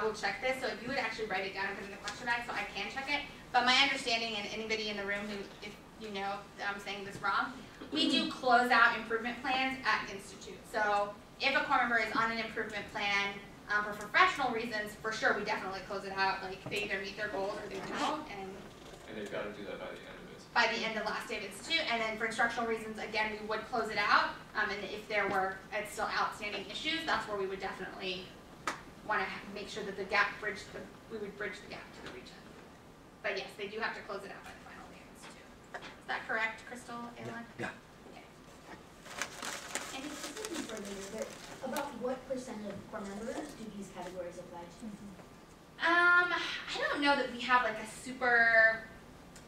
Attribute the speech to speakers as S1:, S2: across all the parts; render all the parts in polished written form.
S1: double check this, so if you would actually write it down and put it in the question bag so I can check it. But my understanding, and anybody in the room who, if you know that I'm saying this wrong, we do close out improvement plans at Institute. So if a core member is on an improvement plan for professional reasons, for sure we definitely close it out. Like they either meet their goals or they don't. And
S2: they've got to do that by the end of it.
S1: By the end of last day of Institute. And then for instructional reasons, again, we would close it out. And if there were still outstanding issues, that's where we would definitely want to make sure that the gap we would bridge the gap to the region. But yes, they do have to close it out by the final day of Institute. Is that correct, Crystal, Aylin?
S3: Yeah.
S1: Okay.
S4: And this isn't further, but about what percent of core members do these categories apply to?
S1: I don't know that we have like a super,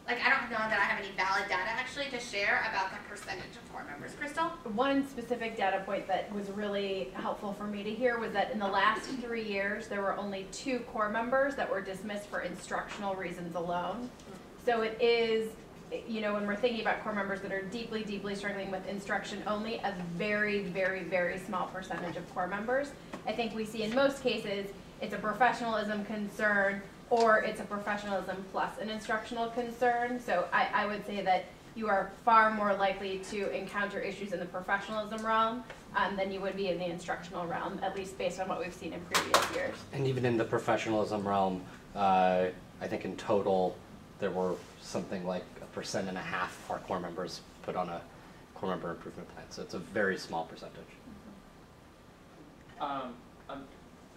S1: like I don't know that I have any valid data actually to share about the percentage of core members. Crystal?
S5: One specific data point that was really helpful for me to hear was that in the last 3 years, there were only 2 core members that were dismissed for instructional reasons alone. So it is, you know, when we're thinking about core members that are deeply, deeply struggling with instruction only, a very, very, very small percentage of core members. I think we see in most cases, it's a professionalism concern or it's a professionalism plus an instructional concern. So I would say that you are far more likely to encounter issues in the professionalism realm than you would be in the instructional realm, at least based on what we've seen in previous years.
S3: And even in the professionalism realm, I think in total there were something like 1.5% of our core members put on a core member improvement plan. So it's a very small percentage.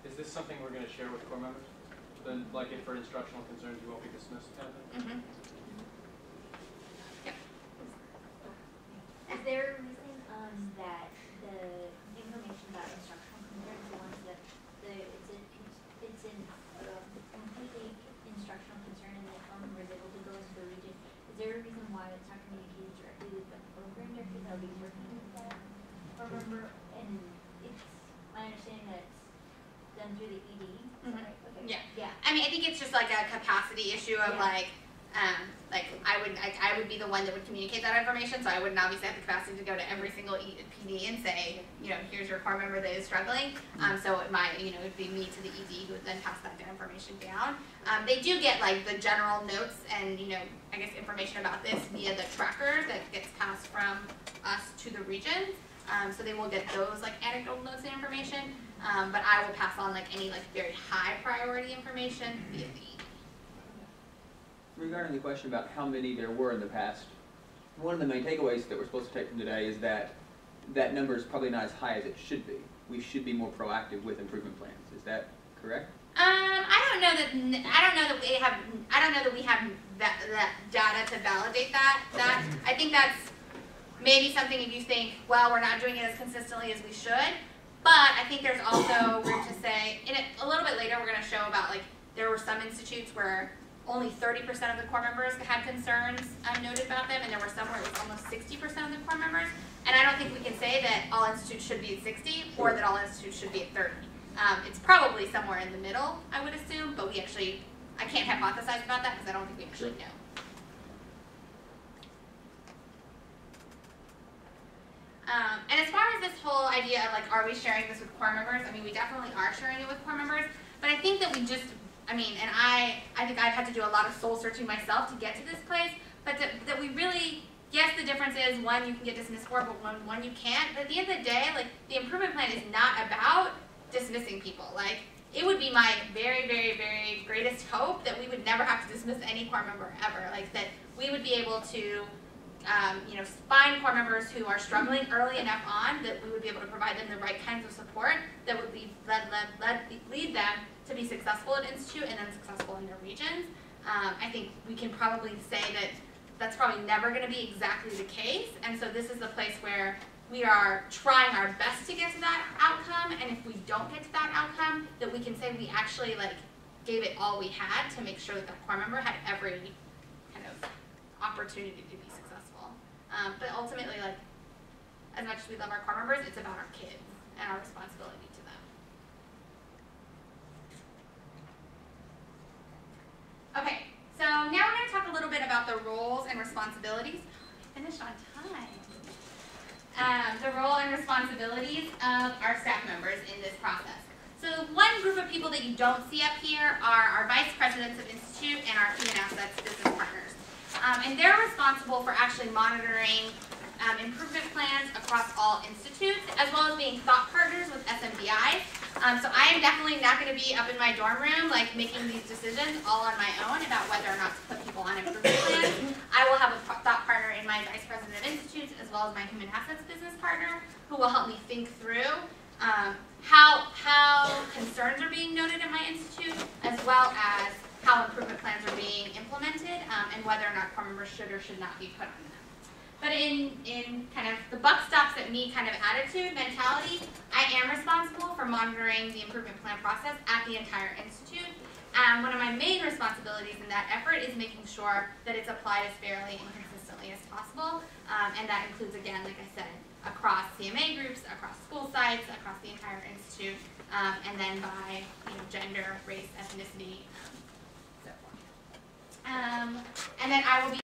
S2: Is this something we're going to share with core members? Then, like, if for instructional concerns, you won't be dismissed, kind of thing?
S1: Yep.
S4: Is there a reason that the information about instructional concerns, the ones that it's in completely instructional concern and the core member is able to go into the region, is there a reason why it's not communicated directly with the program director that will be working with that core member? And it's my understanding that it's done through the ED. Is that right? Okay.
S1: Yeah. I mean, I think it's just like a capacity issue of like I would be the one that would communicate that information, so I wouldn't obviously have the capacity to go to every single PD and say, you know, here's your core member that is struggling. So it might, you know, it'd be me to the ED who would then pass that information down. They do get like the general notes and, you know, I guess information about this via the tracker that gets passed from us to the regions. So they will get those like anecdotal notes and information. But I will pass on like any like very high priority information via the ED.
S6: Regarding the question about how many there were in the past, one of the main takeaways that we're supposed to take from today is that that number is probably not as high as it should be. We should be more proactive with improvement plans. Is that correct?
S1: I don't know that we have that data to validate that.
S6: Okay.
S1: I think that's maybe something if you think, well, we're not doing it as consistently as we should. But I think there's also room to say, a little bit later we're going to show about like there were some institutes where only 30% of the core members had concerns noted about them, and there were some where it was almost 60% of the core members. And I don't think we can say that all institutes should be at 60 or that all institutes should be at 30. It's probably somewhere in the middle, I would assume, but I can't hypothesize about that because I don't think we actually know. And as far as this whole idea of like, are we sharing this with core members? I mean, we definitely are sharing it with core members, but I think that we just, I think I've had to do a lot of soul searching myself to get to this place, but that we really, yes, the difference is one you can get dismissed for, but one you can't. But at the end of the day, like the improvement plan is not about dismissing people. Like it would be my very, very, very greatest hope that we would never have to dismiss any core member ever. Like that we would be able to find core members who are struggling early enough on that we would be able to provide them the right kinds of support that would lead them to be successful at Institute and then successful in their regions. I think we can probably say that that's probably never going to be exactly the case, and so this is the place where we are trying our best to get to that outcome, and if we don't get to that outcome, that we can say we actually like gave it all we had to make sure that that core member had every kind of opportunity to be successful. But ultimately, like, as much as we love our core members, it's about our kids and our responsibility to them. Okay, so now we're going to talk a little bit about the roles and responsibilities. I finished on time. The role and responsibilities of our staff members in this process. So one group of people that you don't see up here are our vice presidents of institute and our human assets business partners. And they're responsible for actually monitoring improvement plans across all institutes, as well as being thought partners with SMDIs. So I am definitely not going to be up in my dorm room like making these decisions all on my own about whether or not to put people on improvement plans. I will have a thought partner in my vice president of institutes, as well as my human assets business partner, who will help me think through how concerns are being noted at my institute, as well as how improvement plans are being implemented, and whether or not core members should or should not be put on them. But in kind of the buck stops at me kind of attitude, mentality, I am responsible for monitoring the improvement plan process at the entire institute. And one of my main responsibilities in that effort is making sure that it's applied as fairly and consistently as possible. And that includes, again, like I said, across CMA groups, across school sites, across the entire institute, and then by gender, race, ethnicity, so forth. And then I will be